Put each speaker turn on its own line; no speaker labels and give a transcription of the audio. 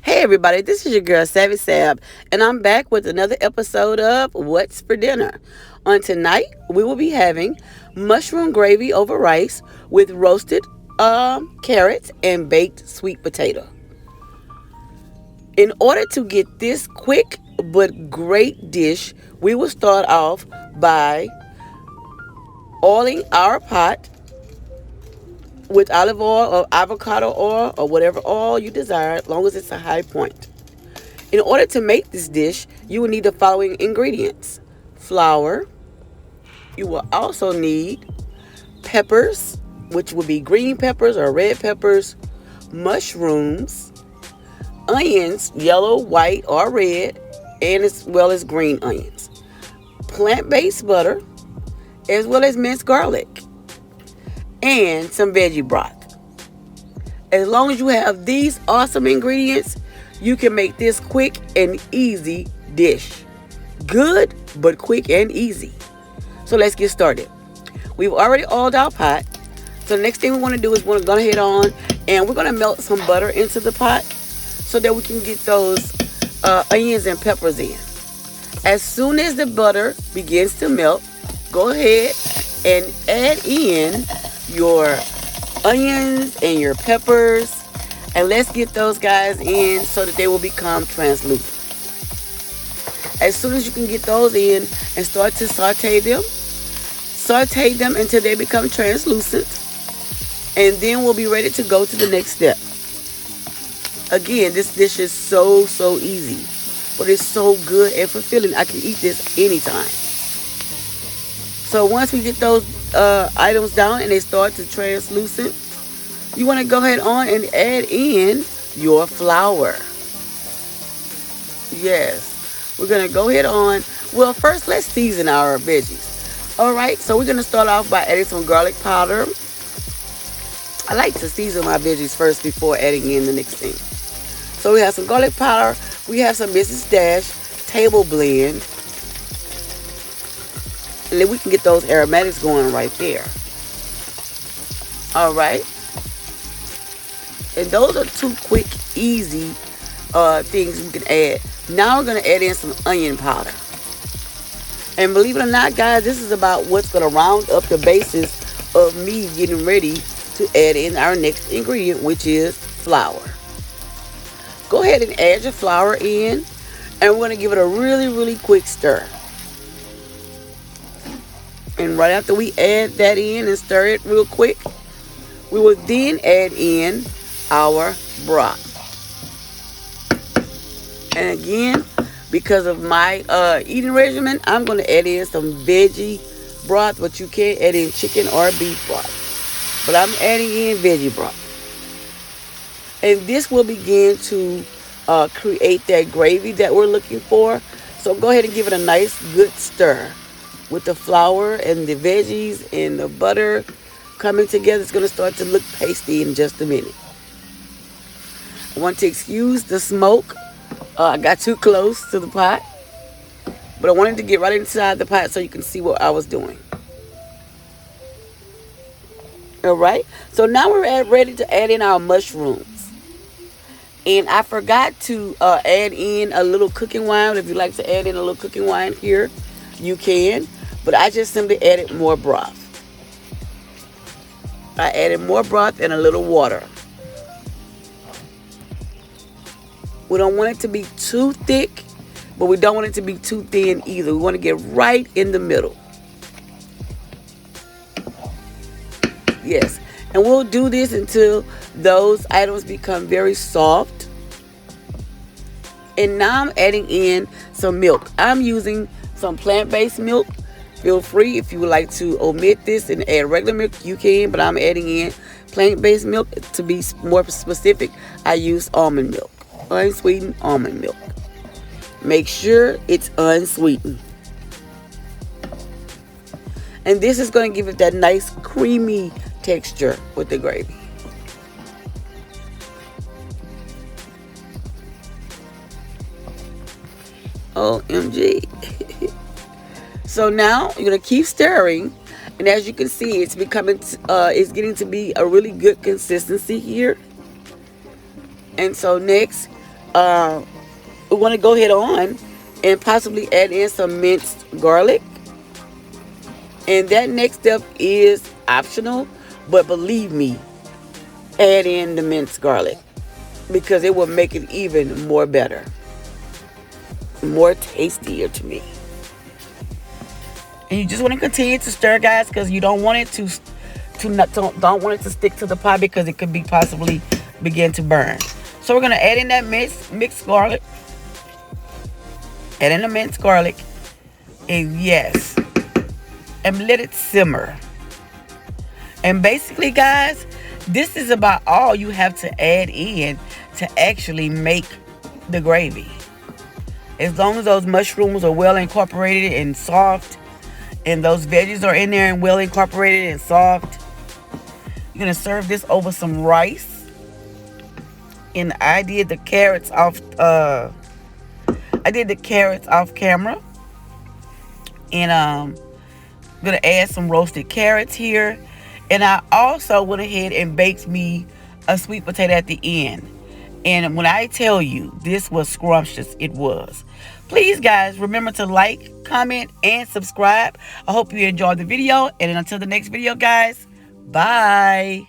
Hey everybody, this is your girl Savvy Sab, and I'm back with another episode of What's for Dinner. On tonight, we will be having mushroom gravy over rice with roasted carrots and baked sweet potato. In order to get this quick but great dish, we will start off by oiling our pot with olive oil or avocado oil or whatever oil you desire, as long as it's a high point. In order to make this dish, you will need the following ingredients: flour. You will also need peppers, which would be green peppers or red peppers, mushrooms, onions, yellow, white, or red, and as well as green onions, plant-based butter, as well as minced garlic, and some veggie broth. As long as you have these awesome ingredients, you can make this quick and easy dish. Good, but quick and easy. So let's get started. We've already oiled our pot. So the next thing we want to do is we're going to go ahead on and we're going to melt some butter into the pot so that we can get those onions and peppers in. As soon as the butter begins to melt, go ahead and add in your onions and your peppers, and let's get those guys in so that they will become translucent. As soon as you can get those in and start to saute them until they become translucent, and then we'll be ready to go to the next step. Again, this dish is so easy, but it's so good and fulfilling. I can eat this anytime. So once we get those items down and they start to translucent, you want to go ahead on and add in your flour. Yes, we're going to go ahead on. Well, first let's season our veggies. Alright, so we're going to start off by adding some garlic powder. I like to season my veggies first before adding in the next thing. So we have some garlic powder. We have some Mrs. Dash table blend. And then we can get those aromatics going right there. Alright. And those are two quick, easy things we can add. Now we're going to add in some onion powder. And believe it or not, guys, this is about what's going to round up the basis of me getting ready to add in our next ingredient, which is flour. Go ahead and add your flour in. And we're going to give it a really quick stir. And right after we add that in and stir it real quick, we will then add in our broth. And again, because of my eating regimen, I'm going to add in some veggie broth, but you can add in chicken or beef broth. But I'm adding in veggie broth. And this will begin to create that gravy that we're looking for. So go ahead and give it a nice good stir. With the flour and the veggies and the butter coming together, it's going to start to look pasty in just a minute. I want to excuse the smoke. I got too close to the pot. But I wanted to get right inside the pot so you can see what I was doing. Alright, so now we're ready to add in our mushrooms. And I forgot to add in a little cooking wine. If you'd like to add in a little cooking wine here, you can. But I just simply added more broth. I added more broth and a little water. We don't want it to be too thick, but we don't want it to be too thin either. We want to get right in the middle. Yes, and we'll do this until those items become very soft. And now I'm adding in some milk. I'm using some plant-based milk. Feel free, if you would like to omit this and add regular milk, you can, but I'm adding in plant-based milk. To be more specific, I use almond milk, unsweetened almond milk. Make sure it's unsweetened. And this is going to give it that nice creamy texture with the gravy. OMG. So now you're going to keep stirring, and as you can see, it's becoming it's getting to be a really good consistency here. And so next We want to go ahead on and possibly add in some minced garlic. And that next step is optional, but believe me, add in the minced garlic because it will make it even more better, more tastier to me. And you just want to continue to stir, guys, because you don't want it don't want it to stick to the pot because it could be possibly begin to burn. So we're gonna add in that mixed garlic. Add in the minced garlic, and yes, and let it simmer. And basically, guys, this is about all you have to add in to actually make the gravy. As long as those mushrooms are well incorporated and soft, and those veggies are in there and well incorporated and soft, you're gonna serve this over some rice. And I did the carrots off camera. And I'm gonna add some roasted carrots here. And I also went ahead and baked me a sweet potato at the end. And when I tell you this was scrumptious, it was. Please, guys, remember to like, comment, and subscribe. I hope you enjoyed the video. And until the next video, guys, bye.